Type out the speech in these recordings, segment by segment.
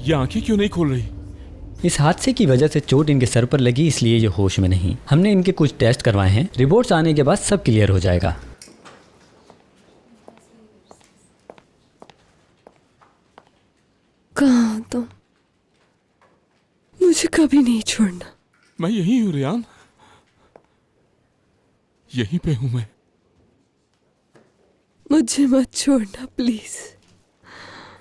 ये आंखें क्यों नहीं खोल रही? इस हादसे की वजह से चोट इनके सर पर लगी, इसलिए ये होश में नहीं। हमने इनके कुछ टेस्ट करवाए हैं, रिपोर्ट्स आने के बाद सब क्लियर हो जाएगा। कहाँ हो तुम? मुझे कभी नहीं छोड़ना। मैं यहीं हूँ रेयान, यहीं पे हूँ मैं। मुझे मत छोड़ना प्लीज।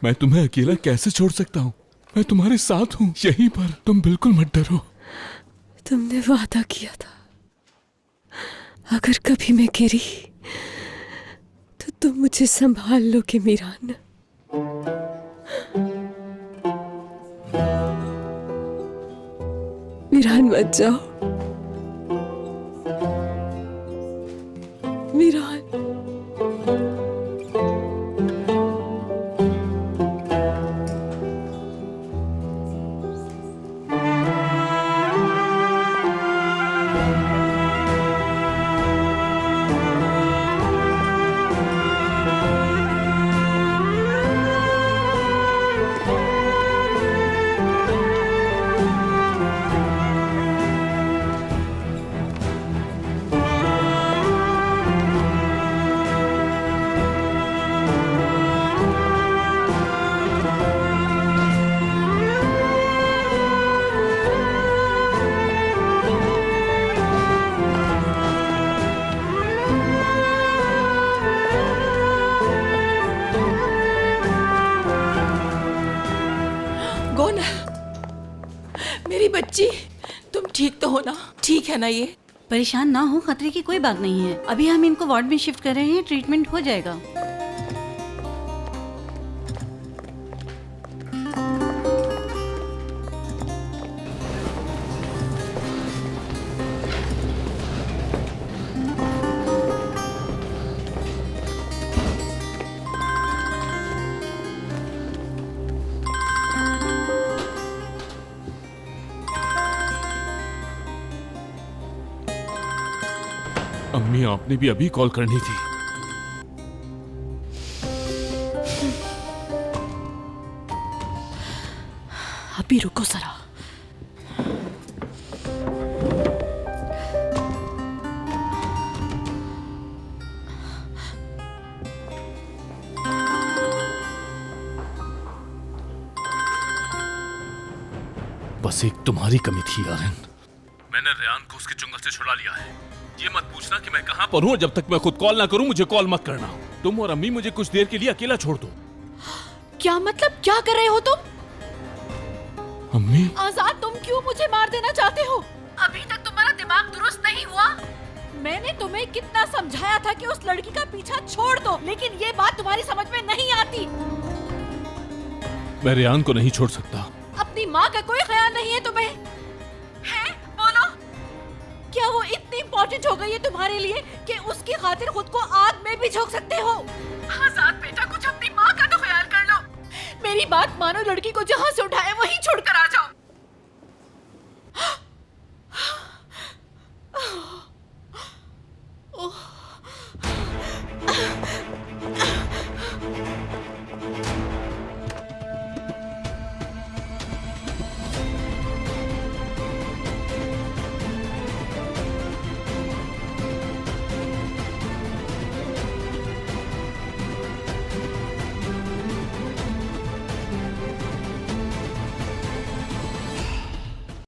मैं तुम्हें अकेला कैसे छोड़ सकता हूँ? मैं तुम्हारे साथ हूँ यहीं पर, तुम बिल्कुल मत डरो। तुमने वादा किया था, अगर कभी मैं गिरी तो तुम मुझे संभाल लोगे मीरान। मीरान मत जाओ, मीरान। मेरी बच्ची, तुम ठीक तो हो ना? ठीक है ना? ये परेशान ना हो, खतरे की कोई बात नहीं है। अभी हम इनको वार्ड में शिफ्ट कर रहे हैं, ट्रीटमेंट हो जाएगा। अम्मी, आपने भी अभी कॉल करनी थी। अभी रुको जरा। बस एक तुम्हारी कमी थी यारन। मैंने रेयान को उसके चुंगल से छुड़ा लिया है। ये मत पूछना कि मैं कहां पर हूं, जब तक मैं खुद कॉल ना करूं मुझे कॉल मत करना। तुम और अम्मी मुझे कुछ देर के लिए अकेला छोड़ दो। क्या मतलब? क्या कर रहे हो तुम? अम्मी, आजाद, तुम क्यों मुझे मार देना चाहते हो? अभी तक तुम्हारा दिमाग दुरुस्त नहीं हुआ? मैंने तुम्हें कितना समझाया था कि उस लड़की का पीछा छोड़ दो, लेकिन ये बात तुम्हारी समझ में नहीं आती। मैं रेयान को नहीं छोड़ सकता। अपनी माँ का कोई ख्याल नहीं है तुम्हें? है? बोलो, क्या वो इतनी इम्पोर्टेंट हो गई है तुम्हारे लिए कि उसकी खातिर खुद को आग में भी झोंक सकते हो? आजाद बेटा, कुछ अपनी माँ का तो ख्याल कर लो। मेरी बात मानो, लड़की को जहाँ से उठाए वहीं छोड़कर आ जाओ।